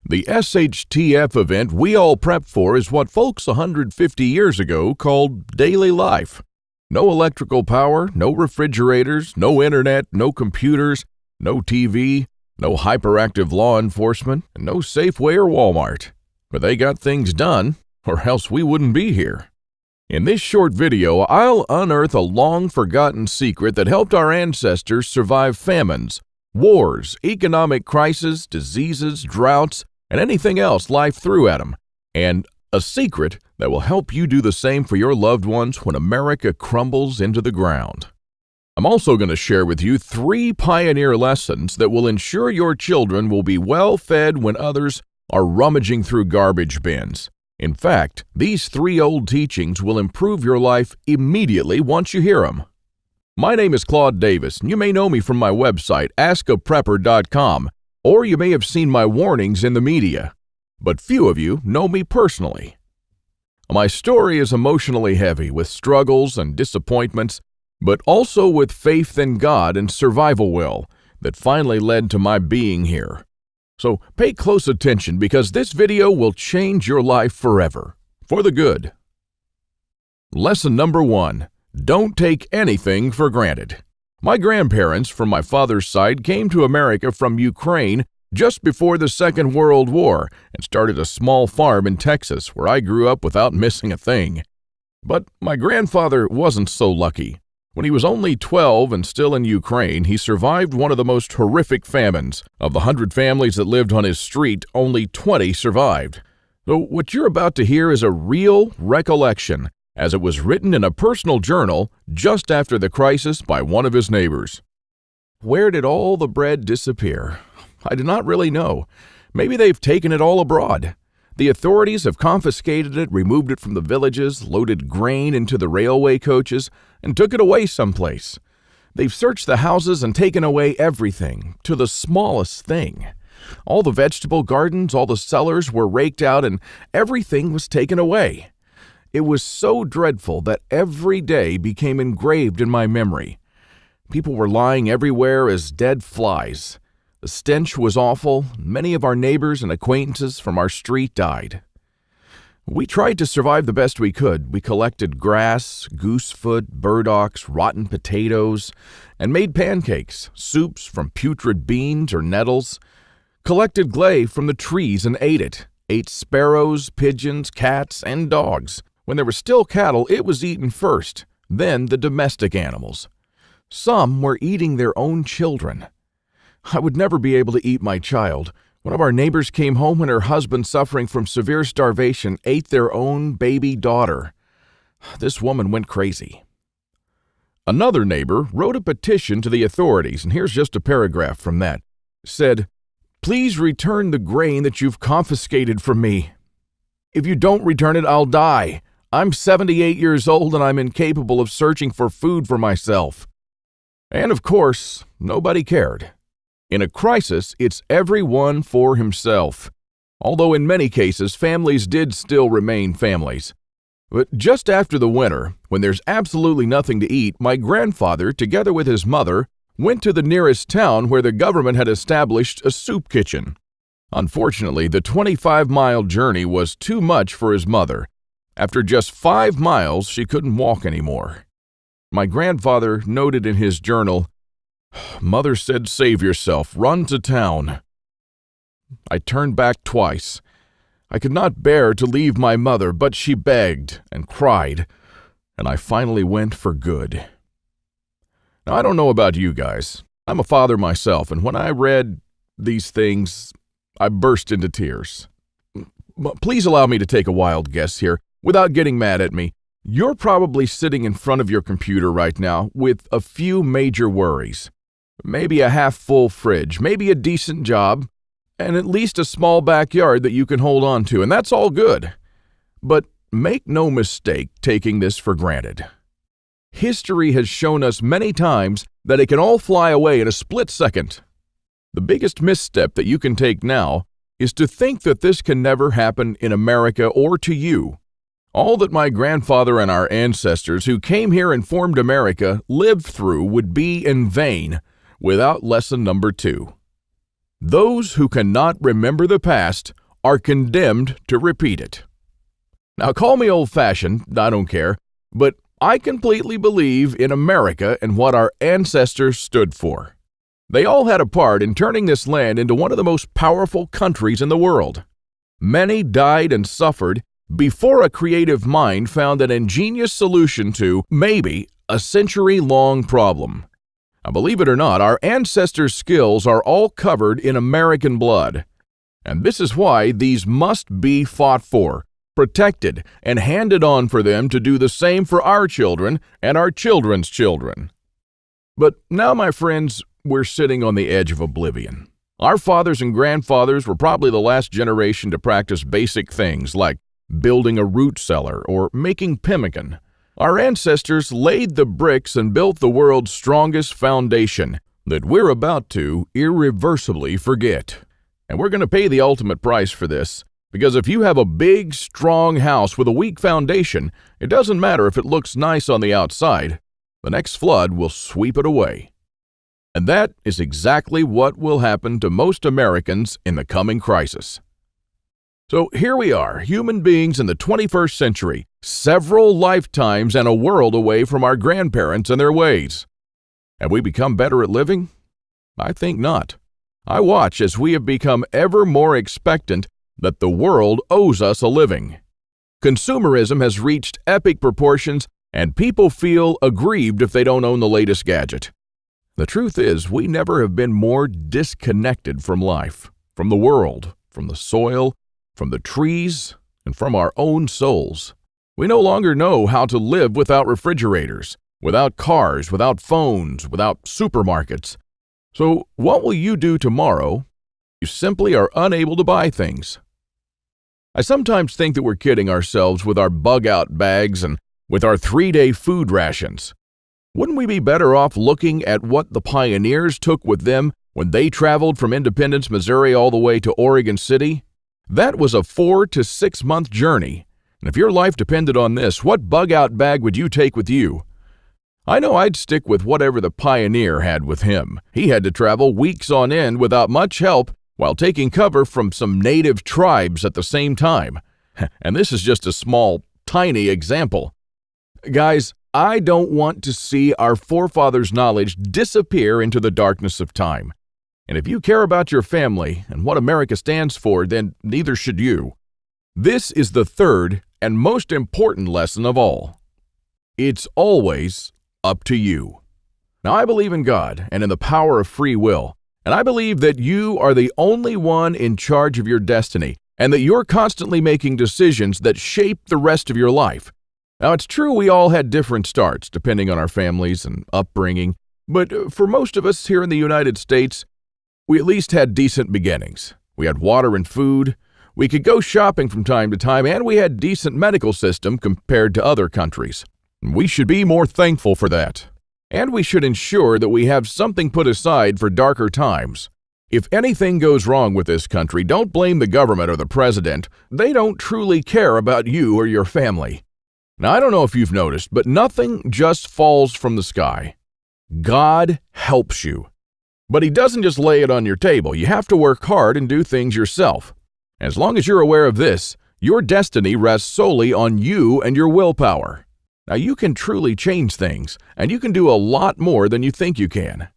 The SHTF event we all prep for is what folks 150 years ago called daily life. No electrical power, no refrigerators, no internet, no computers, no TV, no hyperactive law enforcement, and no Safeway or Walmart. But they got things done, or else we wouldn't be here. In this short video, I'll unearth a long-forgotten secret that helped our ancestors survive famines, wars, economic crises, diseases, droughts, and anything else life threw at them, and a secret that will help you do the same for your loved ones when America crumbles into the ground. I'm also going to share with you 3 pioneer lessons that will ensure your children will be well fed when others are rummaging through garbage bins. In fact, these 3 old teachings will improve your life immediately once you hear them. My name is Claude Davis, and you may know me from my website, askaprepper.com, or you may have seen my warnings in the media, but few of you know me personally. My story is emotionally heavy with struggles and disappointments, but also with faith in God and survival will that finally led to my being here. So pay close attention because this video will change your life forever, for the good. Lesson number 1, don't take anything for granted. My grandparents from my father's side came to America from Ukraine just before the Second World War and started a small farm in Texas where I grew up without missing a thing. But my grandfather wasn't so lucky. When he was only 12 and still in Ukraine, he survived one of the most horrific famines. Of the 100 families that lived on his street, only 20 survived. So what you're about to hear is a real recollection, as it was written in a personal journal just after the crisis by one of his neighbors. Where did all the bread disappear? I do not really know. Maybe they've taken it all abroad. The authorities have confiscated it, removed it from the villages, loaded grain into the railway coaches, and took it away someplace. They've searched the houses and taken away everything, to the smallest thing. All the vegetable gardens, all the cellars were raked out, and everything was taken away. It was so dreadful that every day became engraved in my memory. People were lying everywhere as dead flies. The stench was awful. Many of our neighbors and acquaintances from our street died. We tried to survive the best we could. We collected grass, goosefoot, burdocks, rotten potatoes, and made pancakes, soups from putrid beans or nettles, collected clay from the trees and ate it, ate sparrows, pigeons, cats, and dogs. When there were still cattle, it was eaten first, then the domestic animals. Some were eating their own children. I would never be able to eat my child. One of our neighbors came home when her husband, suffering from severe starvation, ate their own baby daughter. This woman went crazy. Another neighbor wrote a petition to the authorities, and here's just a paragraph from that. It said, "Please return the grain that you've confiscated from me. If you don't return it, I'll die. I'm 78 years old and I'm incapable of searching for food for myself." And of course, nobody cared. In a crisis, it's everyone for himself. Although in many cases, families did still remain families. But just after the winter, when there's absolutely nothing to eat, my grandfather, together with his mother, went to the nearest town where the government had established a soup kitchen. Unfortunately, the 25-mile journey was too much for his mother. After just 5 miles, she couldn't walk anymore. My grandfather noted in his journal, "Mother said, save yourself, run to town." I turned back twice. I could not bear to leave my mother, but she begged and cried, and I finally went for good. Now, I don't know about you guys. I'm a father myself, and when I read these things, I burst into tears. Please allow me to take a wild guess here, without getting mad at me. You're probably sitting in front of your computer right now with a few major worries. Maybe a half-full fridge, maybe a decent job, and at least a small backyard that you can hold on to, and that's all good. But make no mistake taking this for granted. History has shown us many times that it can all fly away in a split second. The biggest misstep that you can take now is to think that this can never happen in America or to you. All that my grandfather and our ancestors who came here and formed America lived through would be in vain without lesson number 2. Those who cannot remember the past are condemned to repeat it. Now, call me old-fashioned, I don't care, but I completely believe in America and what our ancestors stood for. They all had a part in turning this land into one of the most powerful countries in the world. Many died and suffered before a creative mind found an ingenious solution to, maybe, a century-long problem. Now, believe it or not, our ancestors' skills are all covered in American blood. And this is why these must be fought for, protected, and handed on for them to do the same for our children and our children's children. But now, my friends, we're sitting on the edge of oblivion. Our fathers and grandfathers were probably the last generation to practice basic things like building a root cellar or making pemmican. Our ancestors laid the bricks and built the world's strongest foundation that we're about to irreversibly forget. And we're going to pay the ultimate price for this, because if you have a big, strong house with a weak foundation, it doesn't matter if it looks nice on the outside. The next flood will sweep it away. And that is exactly what will happen to most Americans in the coming crisis. So here we are, human beings in the 21st century, several lifetimes and a world away from our grandparents and their ways. Have we become better at living? I think not. I watch as we have become ever more expectant that the world owes us a living. Consumerism has reached epic proportions, and people feel aggrieved if they don't own the latest gadget. The truth is, we never have been more disconnected from life, from the world, from the soil, from the trees, and from our own souls. We no longer know how to live without refrigerators, without cars, without phones, without supermarkets. So what will you do tomorrow? You simply are unable to buy things. I sometimes think that we're kidding ourselves with our bug-out bags and with our 3-day food rations. Wouldn't we be better off looking at what the pioneers took with them when they traveled from Independence, Missouri all the way to Oregon City? That was a 4 to 6 month journey. And if your life depended on this, what bug-out bag would you take with you? I know I'd stick with whatever the pioneer had with him. He had to travel weeks on end without much help while taking cover from some native tribes at the same time. And this is just a small, tiny example. Guys, I don't want to see our forefathers' knowledge disappear into the darkness of time. And if you care about your family and what America stands for, then neither should you. This is the third and most important lesson of all. It's always up to you. Now, I believe in God and in the power of free will, and I believe that you are the only one in charge of your destiny, and that you're constantly making decisions that shape the rest of your life. Now, it's true we all had different starts, depending on our families and upbringing, but for most of us here in the United States, we at least had decent beginnings. We had water and food, we could go shopping from time to time, and we had decent medical system compared to other countries. We should be more thankful for that. And we should ensure that we have something put aside for darker times. If anything goes wrong with this country, don't blame the government or the president. They don't truly care about you or your family. Now, I don't know if you've noticed, but nothing just falls from the sky. God helps you. But He doesn't just lay it on your table. You have to work hard and do things yourself. As long as you're aware of this, your destiny rests solely on you and your willpower. Now, you can truly change things, and you can do a lot more than you think you can.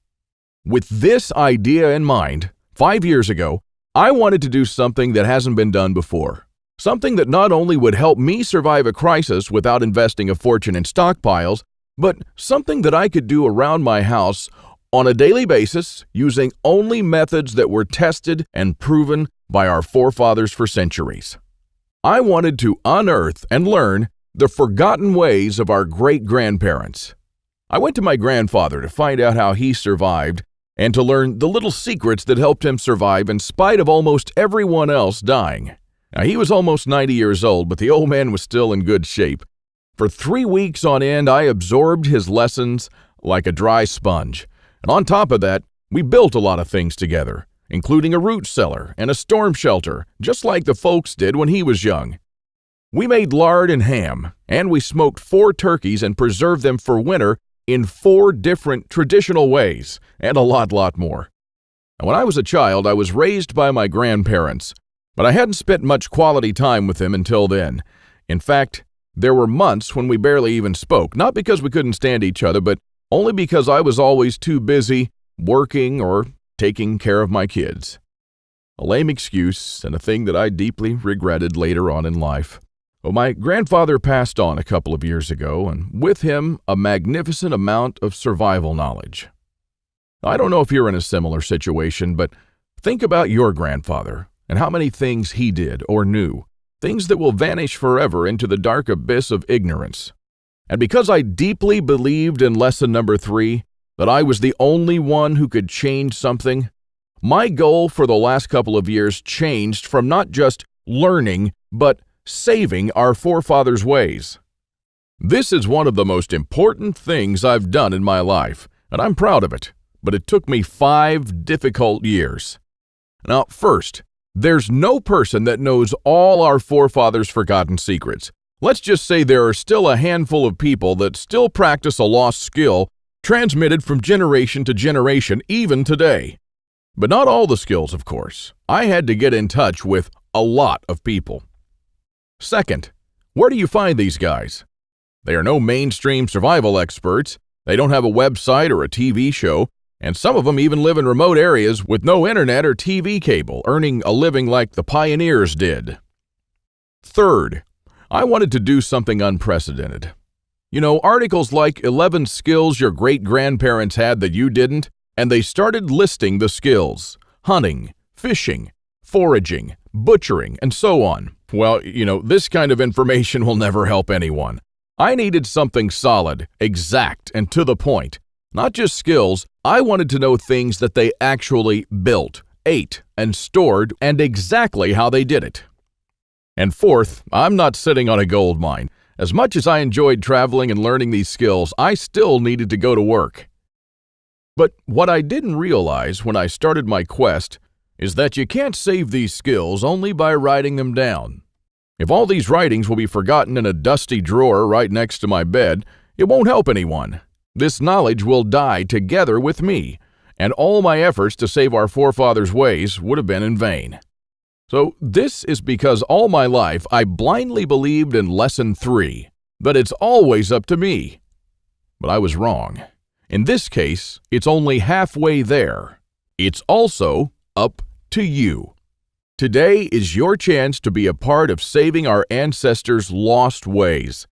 With this idea in mind, 5 years ago, I wanted to do something that hasn't been done before. Something that not only would help me survive a crisis without investing a fortune in stockpiles, but something that I could do around my house on a daily basis using only methods that were tested and proven by our forefathers for centuries. I wanted to unearth and learn the forgotten ways of our great-grandparents. I went to my grandfather to find out how he survived and to learn the little secrets that helped him survive in spite of almost everyone else dying. Now, he was almost 90 years old, but the old man was still in good shape. For 3 weeks on end, I absorbed his lessons like a dry sponge. And on top of that, we built a lot of things together, including a root cellar and a storm shelter, just like the folks did when he was young. We made lard and ham, and we smoked 4 turkeys and preserved them for winter in 4 different traditional ways, and a lot more. And when I was a child, I was raised by my grandparents, but I hadn't spent much quality time with them until then. In fact, there were months when we barely even spoke, not because we couldn't stand each other, but only because I was always too busy working or taking care of my kids. A lame excuse and a thing that I deeply regretted later on in life. Well, my grandfather passed on a couple of years ago, and with him, a magnificent amount of survival knowledge. I don't know if you're in a similar situation, but think about your grandfather and how many things he did or knew, things that will vanish forever into the dark abyss of ignorance. And because I deeply believed in lesson number 3, that I was the only one who could change something, my goal for the last couple of years changed from not just learning, but saving our forefathers' ways. This is one of the most important things I've done in my life, and I'm proud of it, but it took me 5 difficult years. Now, first, there's no person that knows all our forefathers' forgotten secrets. Let's just say there are still a handful of people that still practice a lost skill transmitted from generation to generation, even today. But not all the skills, of course. I had to get in touch with a lot of people. Second, where do you find these guys? They are no mainstream survival experts. They don't have a website or a TV show, and some of them even live in remote areas with no internet or TV cable, earning a living like the pioneers did. Third, I wanted to do something unprecedented. You know, articles like 11 skills your great-grandparents had that you didn't, and they started listing the skills: hunting, fishing, foraging, butchering, and so on. Well, this kind of information will never help anyone. I needed something solid, exact, and to the point. Not just skills, I wanted to know things that they actually built, ate, and stored, and exactly how they did it. And fourth, I'm not sitting on a gold mine. As much as I enjoyed traveling and learning these skills, I still needed to go to work. But what I didn't realize when I started my quest is that you can't save these skills only by writing them down. If all these writings will be forgotten in a dusty drawer right next to my bed, it won't help anyone. This knowledge will die together with me, and all my efforts to save our forefathers' ways would have been in vain. So this is because all my life I blindly believed in lesson 3, that it's always up to me. But I was wrong. In this case, it's only halfway there. It's also up to you. Today is your chance to be a part of saving our ancestors' lost ways.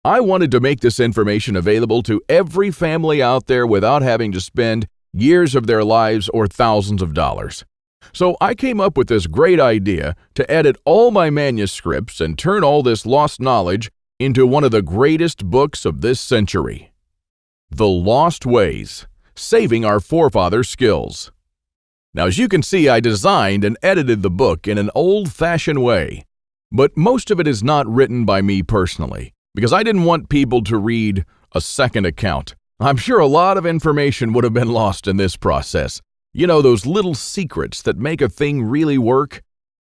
I wanted to make this information available to every family out there without having to spend years of their lives or thousands of dollars. So I came up with this great idea to edit all my manuscripts and turn all this lost knowledge into one of the greatest books of this century. The Lost Ways, Saving Our Forefathers' Skills. Now, as you can see, I designed and edited the book in an old-fashioned way, but most of it is not written by me personally, because I didn't want people to read a second account. I'm sure a lot of information would have been lost in this process. You know, those little secrets that make a thing really work?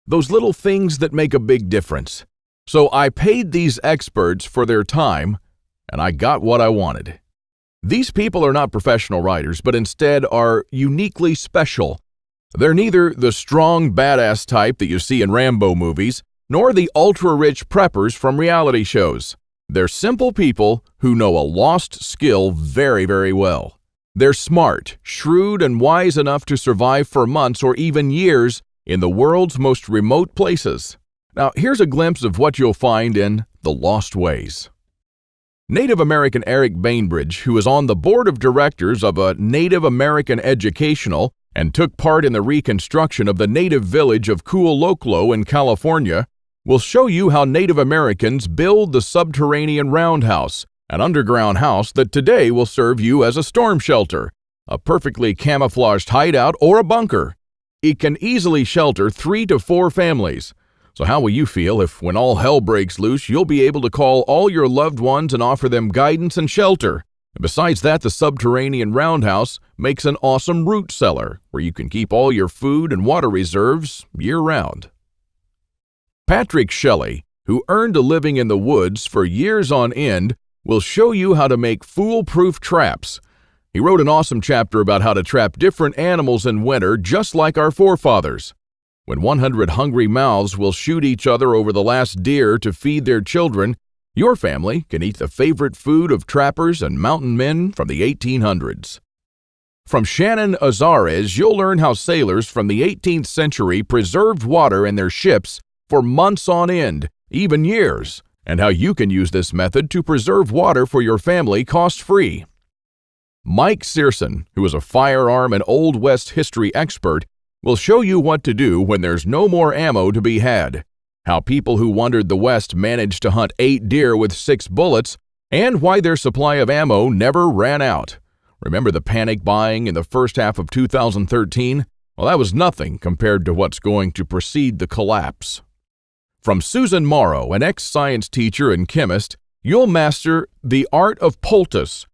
Those little things that make a big difference. So I paid these experts for their time, and I got what I wanted. These people are not professional writers, but instead are uniquely special. They're neither the strong, badass type that you see in Rambo movies, nor the ultra-rich preppers from reality shows. They're simple people who know a lost skill very, very well. They're smart, shrewd, and wise enough to survive for months or even years in the world's most remote places. Now, here's a glimpse of what you'll find in The Lost Ways. Native American Eric Bainbridge, who is on the board of directors of a Native American educational and took part in the reconstruction of the native village of Kualoklo in California, will show you how Native Americans build the subterranean roundhouse, an underground house that today will serve you as a storm shelter, a perfectly camouflaged hideout, or a bunker. It can easily shelter 3 to 4 families. So how will you feel if, when all hell breaks loose, you'll be able to call all your loved ones and offer them guidance and shelter? And besides that, the subterranean roundhouse makes an awesome root cellar where you can keep all your food and water reserves year-round. Patrick Shelley, who earned a living in the woods for years on end, will show you how to make foolproof traps. He wrote an awesome chapter about how to trap different animals in winter just like our forefathers. When 100 hungry mouths will shoot each other over the last deer to feed their children, your family can eat the favorite food of trappers and mountain men from the 1800s. From Shannon Azares, you'll learn how sailors from the 18th century preserved water in their ships for months on end, even years, and how you can use this method to preserve water for your family cost-free. Mike Searson, who is a firearm and Old West history expert, will show you what to do when there's no more ammo to be had, how people who wandered the West managed to hunt 8 deer with 6 bullets, and why their supply of ammo never ran out. Remember the panic buying in the first half of 2013? Well, that was nothing compared to what's going to precede the collapse. From Susan Morrow, an ex-science teacher and chemist, you'll master the art of poultice.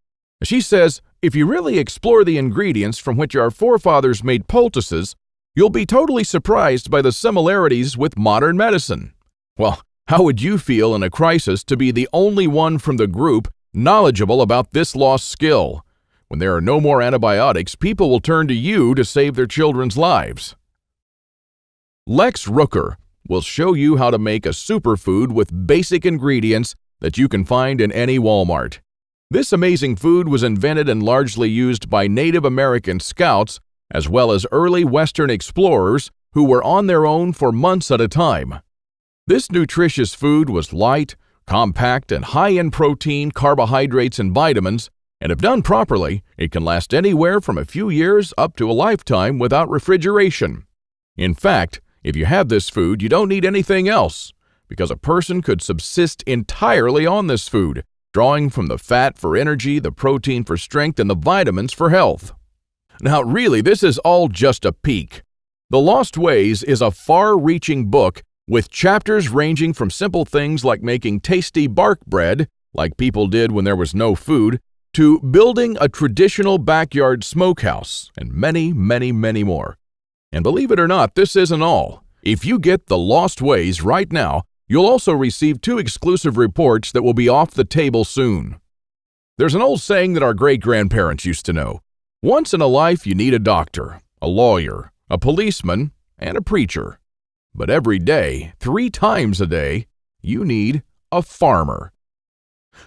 She says, if you really explore the ingredients from which our forefathers made poultices, you'll be totally surprised by the similarities with modern medicine. Well, how would you feel in a crisis to be the only one from the group knowledgeable about this lost skill? When there are no more antibiotics, people will turn to you to save their children's lives. Lex Rooker will show you how to make a superfood with basic ingredients that you can find in any Walmart. This amazing food was invented and largely used by Native American scouts as well as early Western explorers who were on their own for months at a time. This nutritious food was light, compact, and high in protein, carbohydrates, and vitamins, and if done properly, it can last anywhere from a few years up to a lifetime without refrigeration. In fact, if you have this food, you don't need anything else, because a person could subsist entirely on this food, drawing from the fat for energy, the protein for strength, and the vitamins for health. Now, really, this is all just a peek. The Lost Ways is a far-reaching book with chapters ranging from simple things like making tasty bark bread, like people did when there was no food, to building a traditional backyard smokehouse, and many, many, many more. And believe it or not, this isn't all. If you get The Lost Ways right now, you'll also receive 2 exclusive reports that will be off the table soon. There's an old saying that our great-grandparents used to know. Once in a life, you need a doctor, a lawyer, a policeman, and a preacher. But every day, 3 times a day, you need a farmer.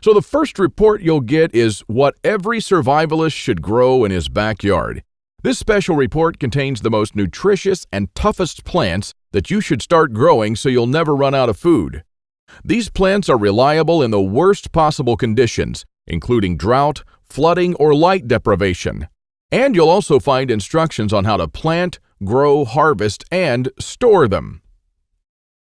So the first report you'll get is what every survivalist should grow in his backyard. This special report contains the most nutritious and toughest plants that you should start growing so you'll never run out of food. These plants are reliable in the worst possible conditions, including drought, flooding, or light deprivation. And you'll also find instructions on how to plant, grow, harvest, and store them.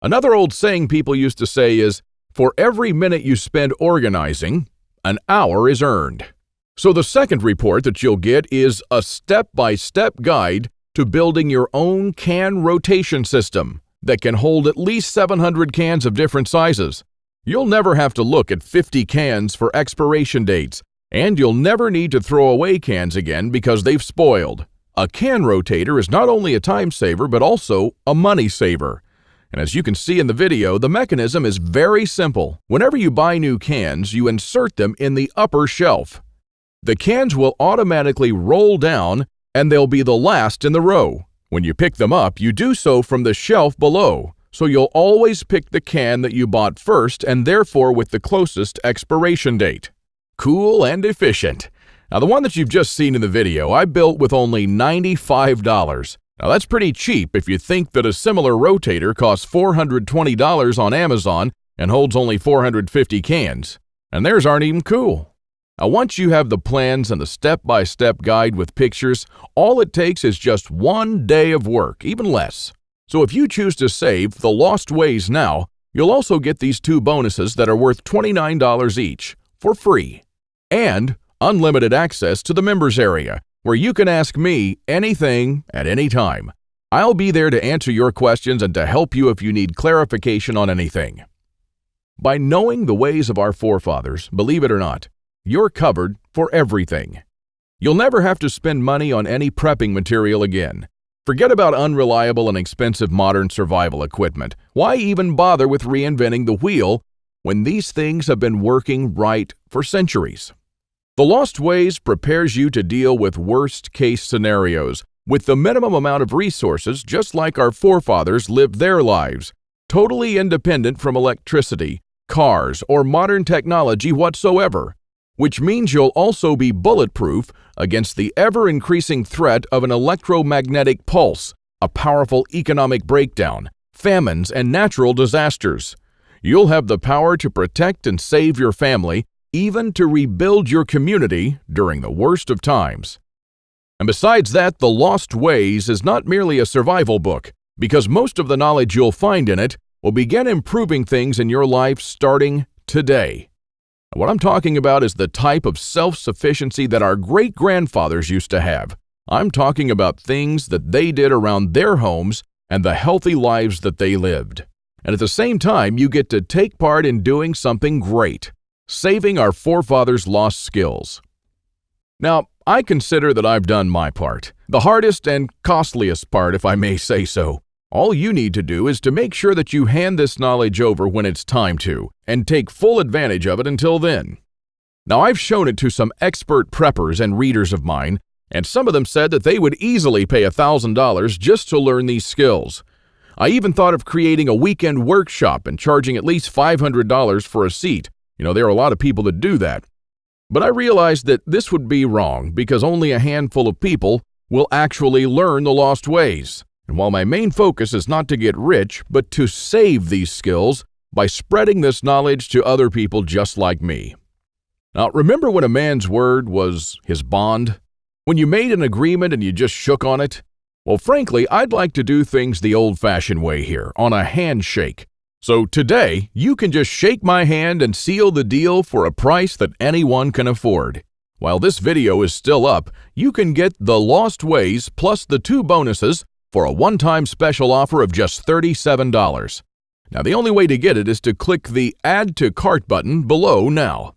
Another old saying people used to say is, for every minute you spend organizing, an hour is earned. So the second report that you'll get is a step-by-step guide to building your own can rotation system that can hold at least 700 cans of different sizes. You'll never have to look at 50 cans for expiration dates, and you'll never need to throw away cans again because they've spoiled. A can rotator is not only a time saver but also a money saver. And as you can see in the video, the mechanism is very simple. Whenever you buy new cans, you insert them in the upper shelf. The cans will automatically roll down and they'll be the last in the row. When you pick them up, you do so from the shelf below, so you'll always pick the can that you bought first and therefore with the closest expiration date. Cool and efficient. Now the one that you've just seen in the video, I built with only $95. Now that's pretty cheap if you think that a similar rotator costs $420 on Amazon and holds only 450 cans. And theirs aren't even cool. Now once you have the plans and the step-by-step guide with pictures, all it takes is just 1 day of work, even less. So if you choose to save The Lost Ways now, you'll also get these 2 bonuses that are worth $29 each, for free. And unlimited access to the members area, where you can ask me anything at any time. I'll be there to answer your questions and to help you if you need clarification on anything. By knowing the ways of our forefathers, believe it or not, you're covered for everything. You'll never have to spend money on any prepping material again. Forget about unreliable and expensive modern survival equipment. Why even bother with reinventing the wheel when these things have been working right for centuries? The Lost Ways prepares you to deal with worst-case scenarios with the minimum amount of resources, just like our forefathers lived their lives, totally independent from electricity, cars, or modern technology whatsoever, which means you'll also be bulletproof against the ever-increasing threat of an electromagnetic pulse, a powerful economic breakdown, famines, and natural disasters. You'll have the power to protect and save your family, even to rebuild your community during the worst of times. And besides that, The Lost Ways is not merely a survival book, because most of the knowledge you'll find in it will begin improving things in your life starting today. What I'm talking about is the type of self-sufficiency that our great-grandfathers used to have. I'm talking about things that they did around their homes and the healthy lives that they lived. And at the same time, you get to take part in doing something great, saving our forefathers' lost skills. Now, I consider that I've done my part, the hardest and costliest part, if I may say so. All you need to do is to make sure that you hand this knowledge over when it's time to, and take full advantage of it until then. Now, I've shown it to some expert preppers and readers of mine, and some of them said that they would easily pay $1,000 just to learn these skills. I even thought of creating a weekend workshop and charging at least $500 for a seat. There are a lot of people that do that. But I realized that this would be wrong because only a handful of people will actually learn the lost ways. And while my main focus is not to get rich, but to save these skills by spreading this knowledge to other people just like me. Now, remember when a man's word was his bond? When you made an agreement and you just shook on it? Well, frankly, I'd like to do things the old-fashioned way here, on a handshake. So today, you can just shake my hand and seal the deal for a price that anyone can afford. While this video is still up, you can get The Lost Ways plus the 2 bonuses for a one-time special offer of just $37. Now, the only way to get it is to click the Add to Cart button below now.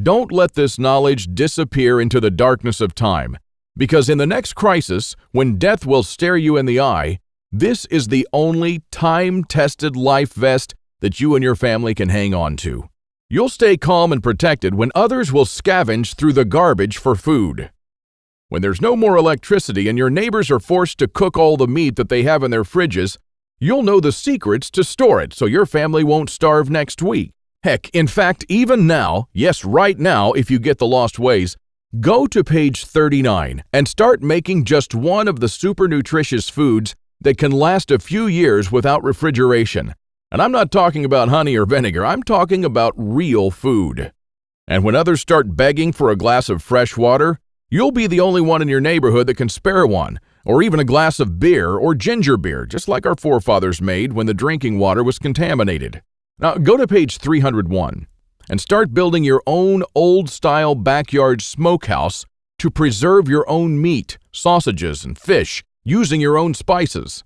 Don't let this knowledge disappear into the darkness of time, because in the next crisis, when death will stare you in the eye, this is the only time-tested life vest that you and your family can hang on to. You'll stay calm and protected when others will scavenge through the garbage for food. When there's no more electricity and your neighbors are forced to cook all the meat that they have in their fridges, you'll know the secrets to store it so your family won't starve next week. Heck, in fact, even now, yes, right now, if you get The Lost Ways, go to page 39 and start making just one of the super nutritious foods that can last a few years without refrigeration. And I'm not talking about honey or vinegar, I'm talking about real food. And when others start begging for a glass of fresh water, you'll be the only one in your neighborhood that can spare one, or even a glass of beer or ginger beer, just like our forefathers made when the drinking water was contaminated. Now, go to page 301 and start building your own old-style backyard smokehouse to preserve your own meat, sausages, and fish using your own spices.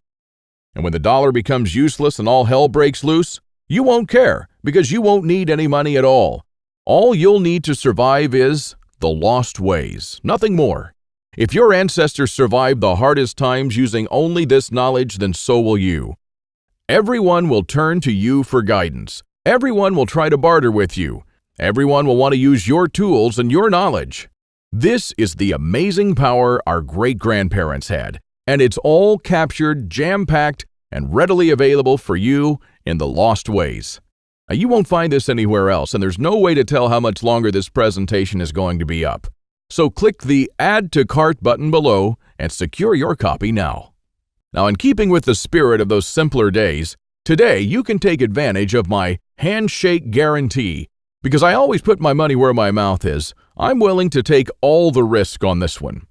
And when the dollar becomes useless and all hell breaks loose, you won't care because you won't need any money at all. All you'll need to survive is The Lost Ways, nothing more. If your ancestors survived the hardest times using only this knowledge, then so will you. Everyone will turn to you for guidance. Everyone will try to barter with you. Everyone will want to use your tools and your knowledge. This is the amazing power our great-grandparents had, and it's all captured, jam-packed, and readily available for you in The Lost Ways. Now, you won't find this anywhere else, and there's no way to tell how much longer this presentation is going to be up. So click the Add to Cart button below and secure your copy now. Now, in keeping with the spirit of those simpler days, today you can take advantage of my handshake guarantee. Because I always put my money where my mouth is, I'm willing to take all the risk on this one.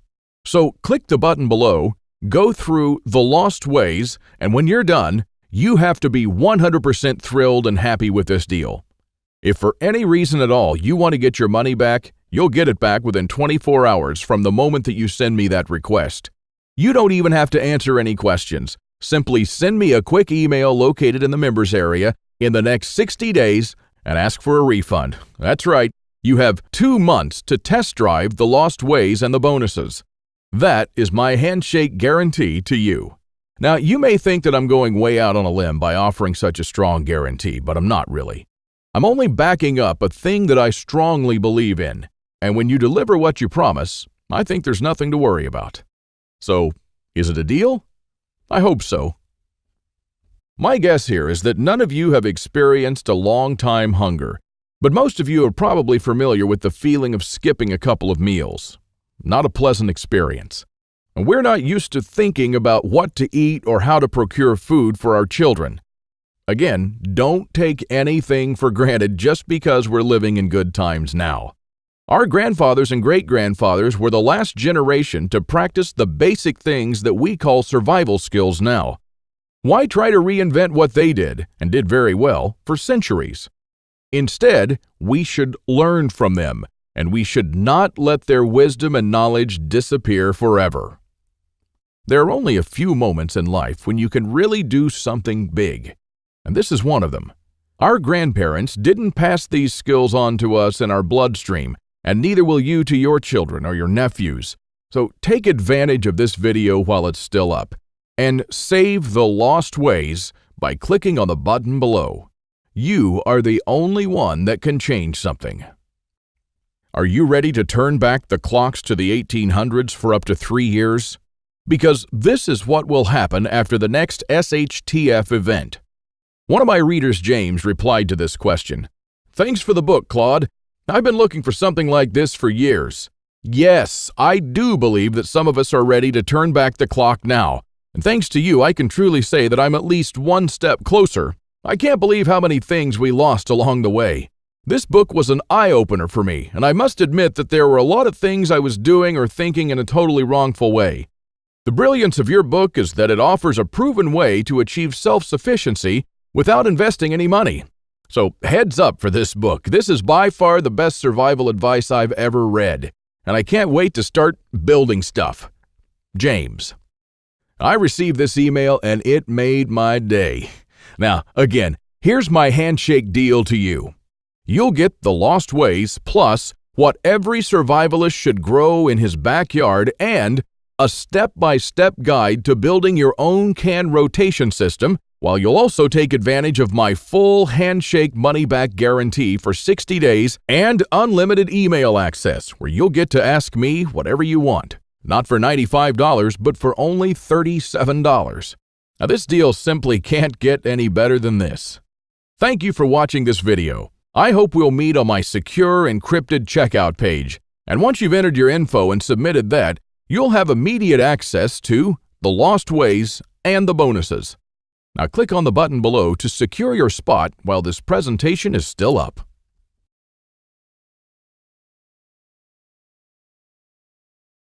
So click the button below, go through The Lost Ways, and when you're done, you have to be 100% thrilled and happy with this deal. If for any reason at all you want to get your money back, you'll get it back within 24 hours from the moment that you send me that request. You don't even have to answer any questions. Simply send me a quick email located in the members area in the next 60 days and ask for a refund. That's right, you have 2 months to test drive The Lost Ways and the bonuses. That is my handshake guarantee to you. Now, you may think that I'm going way out on a limb by offering such a strong guarantee, but I'm not really. I'm only backing up a thing that I strongly believe in, And when you deliver what you promise, I think there's nothing to worry about. So, is it a deal? I hope so. My guess here is that none of you have experienced a long-time hunger, but most of you are probably familiar with the feeling of skipping a couple of meals. Not a pleasant experience. And we're not used to thinking about what to eat or how to procure food for our children. Again, don't take anything for granted just because we're living in good times now. Our grandfathers and great-grandfathers were the last generation to practice the basic things that we call survival skills now. Why try to reinvent what they did, and did very well, for centuries? Instead, we should learn from them, and we should not let their wisdom and knowledge disappear forever. There are only a few moments in life when you can really do something big, and this is one of them. Our grandparents didn't pass these skills on to us in our bloodstream, and neither will you to your children or your nephews. So take advantage of this video while it's still up, and save the lost ways by clicking on the button below. You are the only one that can change something. Are you ready to turn back the clocks to the 1800s for up to 3 years? Because this is what will happen after the next SHTF event. One of my readers, James, replied to this question. Thanks for the book, Claude. I've been looking for something like this for years. Yes, I do believe that some of us are ready to turn back the clock now. And thanks to you, I can truly say that I'm at least one step closer. I can't believe how many things we lost along the way. This book was an eye-opener for me, and I must admit that there were a lot of things I was doing or thinking in a totally wrongful way. The brilliance of your book is that it offers a proven way to achieve self-sufficiency without investing any money. So heads up for this book. This is by far the best survival advice I've ever read, and I can't wait to start building stuff. James. I received this email and it made my day. Now, again, here's my handshake deal to you. You'll get the Lost Ways plus what every survivalist should grow in his backyard and a step-by-step guide to building your own can rotation system, while you'll also take advantage of my full handshake money-back guarantee for 60 days and unlimited email access, where you'll get to ask me whatever you want. Not for $95, but for only $37. Now, this deal simply can't get any better than this. Thank you for watching this video. I hope we'll meet on my secure encrypted checkout page. And once you've entered your info and submitted that, you'll have immediate access to the Lost Ways and the bonuses. Now click on the button below to secure your spot while this presentation is still up.